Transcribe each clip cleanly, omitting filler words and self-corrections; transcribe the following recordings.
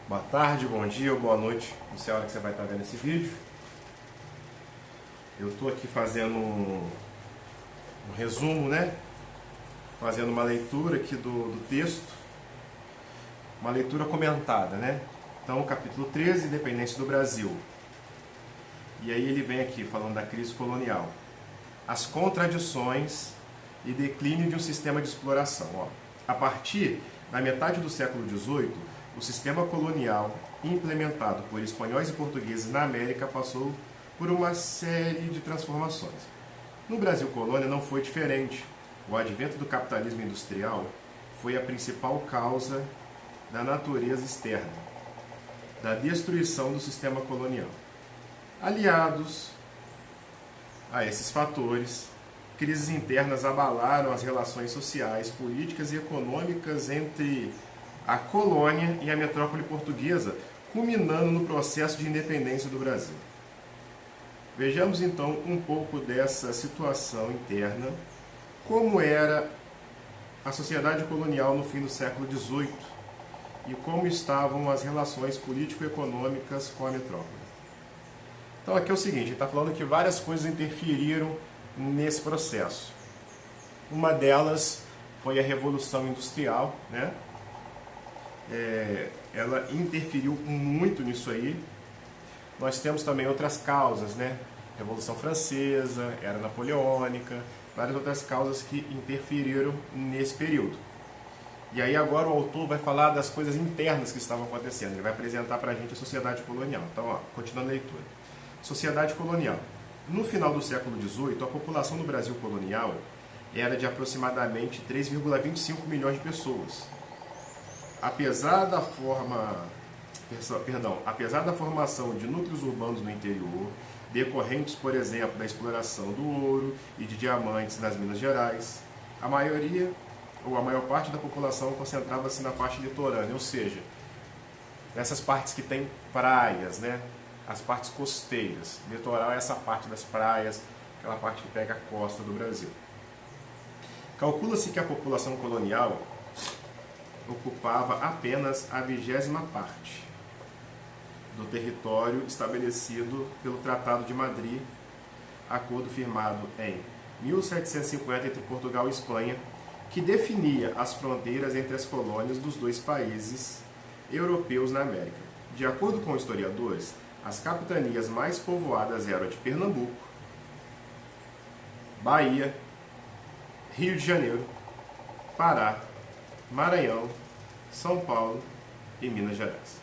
Boa tarde, bom dia ou boa noite, não sei a hora que você vai estar vendo esse vídeo. Eu estou aqui fazendo um resumo, né? Fazendo uma leitura aqui do texto, uma leitura comentada, né? Então, capítulo 13, Independência do Brasil. E aí ele vem aqui falando da crise colonial, as contradições e declínio de um sistema de exploração. Ó, a partir da metade do século XVIII, o sistema colonial implementado por espanhóis e portugueses na América passou por uma série de transformações. No Brasil colônia não foi diferente. O advento do capitalismo industrial foi a principal causa da natureza externa, da destruição do sistema colonial. Aliados a esses fatores, crises internas abalaram as relações sociais, políticas e econômicas entre a colônia e a metrópole portuguesa, culminando no processo de independência do Brasil. Vejamos então um pouco dessa situação interna, como era a sociedade colonial no fim do século XVIII e como estavam as relações político-econômicas com a metrópole. Então aqui é o seguinte, ele está falando que várias coisas interferiram nesse processo. Uma delas foi a Revolução Industrial, né? Ela interferiu muito nisso aí. Nós temos também outras causas, né? Revolução Francesa, Era Napoleônica, várias outras causas que interferiram nesse período. E aí agora o autor vai falar das coisas internas que estavam acontecendo. Ele vai apresentar para a gente a sociedade colonial. Então, ó, continuando a leitura. Sociedade colonial. No final do século XVIII, a população do Brasil colonial era de aproximadamente 3,25 milhões de pessoas. Apesar da formação de núcleos urbanos no interior, decorrentes, por exemplo, da exploração do ouro e de diamantes nas Minas Gerais, a maioria ou a maior parte da população concentrava-se na parte litorânea, ou seja, nessas partes que tem praias, né? As partes costeiras. Litoral é essa parte das praias, aquela parte que pega a costa do Brasil. Calcula-se que a população colonial ocupava apenas a 20ª parte do território estabelecido pelo Tratado de Madrid, acordo firmado em 1750 entre Portugal e Espanha, que definia as fronteiras entre as colônias dos dois países europeus na América. De acordo com historiadores, as capitanias mais povoadas eram a de Pernambuco, Bahia, Rio de Janeiro, Pará, Maranhão, São Paulo e Minas Gerais.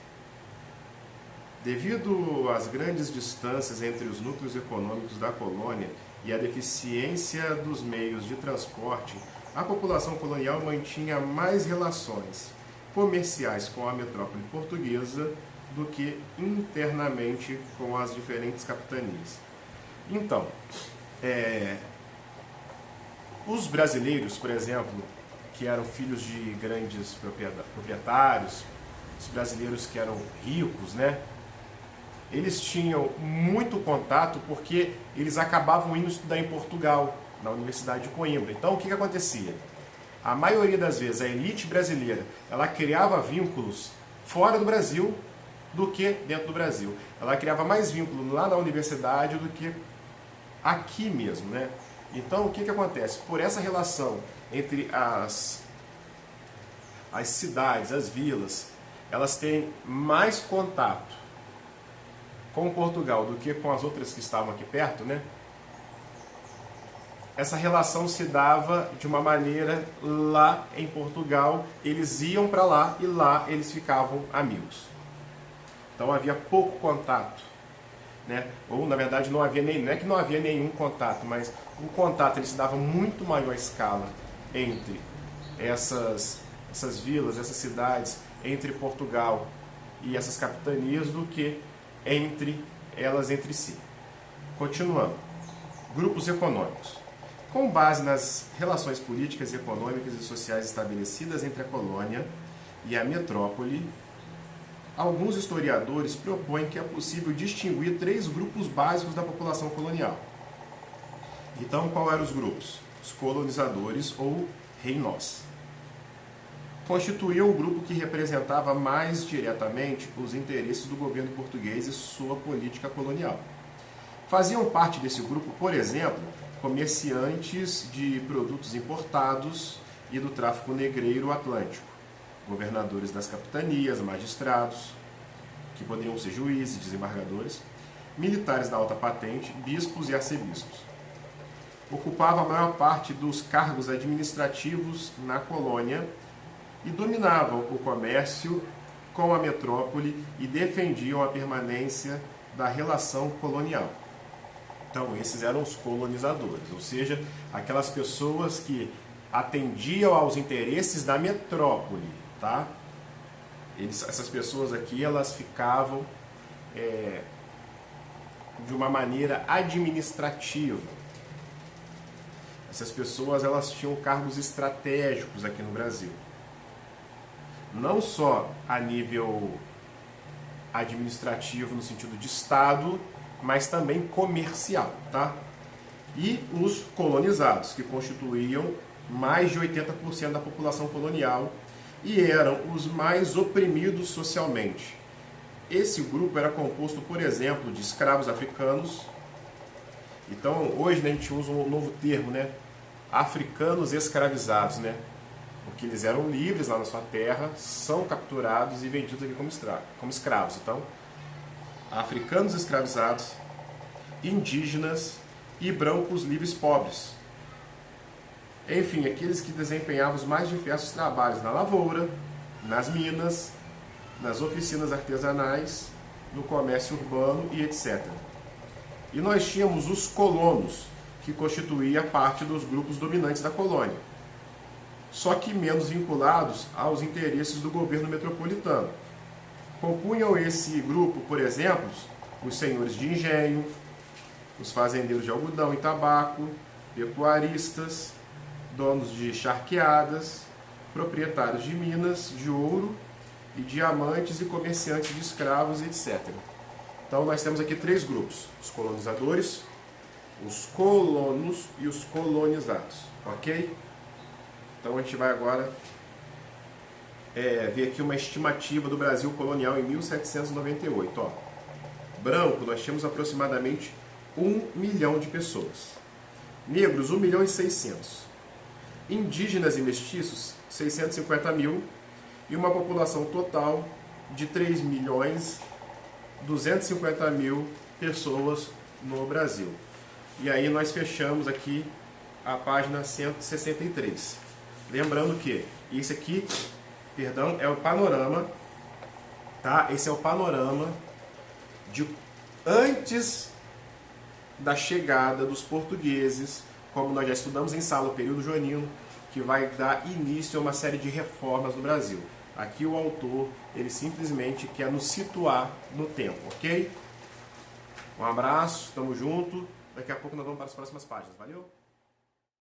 Devido às grandes distâncias entre os núcleos econômicos da colônia e à deficiência dos meios de transporte, a população colonial mantinha mais relações comerciais com a metrópole portuguesa do que internamente com as diferentes capitanias. Então, os brasileiros, por exemplo, que eram filhos de grandes proprietários, os brasileiros que eram ricos, né? Eles tinham muito contato porque eles acabavam indo estudar em Portugal, na Universidade de Coimbra. Então, o que acontecia? A maioria das vezes, a elite brasileira, ela criava vínculos fora do Brasil do que dentro do Brasil. Ela criava mais vínculo lá na universidade do que aqui mesmo, né? Então, o que acontece? Por essa relação entre as cidades, as vilas, elas têm mais contato com Portugal do que com as outras que estavam aqui perto, né? Essa relação se dava de uma maneira lá em Portugal, eles iam para lá e lá eles ficavam amigos. Então havia pouco contato, né? Ou na verdade não havia nem, não é que não havia nenhum contato, mas o contato ele se dava muito maior escala entre essas vilas, essas cidades, entre Portugal e essas capitanias do que entre elas entre si. Continuando. Grupos econômicos. Com base nas relações políticas, econômicas e sociais estabelecidas entre a colônia e a metrópole, alguns historiadores propõem que é possível distinguir 3 grupos básicos da população colonial. Então, qual eram os grupos? Os colonizadores ou rei-nós. constituíam o grupo que representava mais diretamente os interesses do governo português e sua política colonial. Faziam parte desse grupo, por exemplo, comerciantes de produtos importados e do tráfico negreiro atlântico, governadores das capitanias, magistrados, que poderiam ser juízes, desembargadores, militares da alta patente, bispos e arcebispos. Ocupava a maior parte dos cargos administrativos na colônia e dominavam o comércio com a metrópole e defendiam a permanência da relação colonial. Então, esses eram os colonizadores, ou seja, aquelas pessoas que atendiam aos interesses da metrópole, tá? Essas pessoas aqui, elas ficavam de uma maneira administrativa. Essas pessoas, elas tinham cargos estratégicos aqui no Brasil. Não só a nível administrativo, no sentido de Estado, mas também comercial, tá? E os colonizados, que constituíam mais de 80% da população colonial e eram os mais oprimidos socialmente. Esse grupo era composto, por exemplo, de escravos africanos. Então, hoje, né, a gente usa um novo termo, né? Africanos escravizados, né? Porque eles eram livres lá na sua terra, são capturados e vendidos aqui como escravos. Então, africanos escravizados, indígenas e brancos livres pobres. Enfim, aqueles que desempenhavam os mais diversos trabalhos na lavoura, nas minas, nas oficinas artesanais, no comércio urbano e etc. E nós tínhamos os colonos, que constituía parte dos grupos dominantes da colônia, só que menos vinculados aos interesses do governo metropolitano. Compunham esse grupo, por exemplo, os senhores de engenho, os fazendeiros de algodão e tabaco, pecuaristas, donos de charqueadas, proprietários de minas de ouro e diamantes e comerciantes de escravos, etc. Então nós temos aqui três grupos: os colonizadores, os colonos e os colonizados, ok? Então a gente vai agora ver aqui uma estimativa do Brasil colonial em 1798. Ó. Branco, nós tínhamos aproximadamente 1 milhão de pessoas. Negros, 1 milhão e 600. Indígenas e mestiços, 650 mil. E uma população total de 3 milhões 250 mil pessoas no Brasil. E aí nós fechamos aqui a página 163. Lembrando que isso aqui, perdão, é o panorama, tá? Esse é o panorama de antes da chegada dos portugueses, como nós já estudamos em sala, o período joanino, que vai dar início a uma série de reformas no Brasil. Aqui o autor, ele simplesmente quer nos situar no tempo, ok? Um abraço, tamo junto. Daqui a pouco nós vamos para as próximas páginas. Valeu?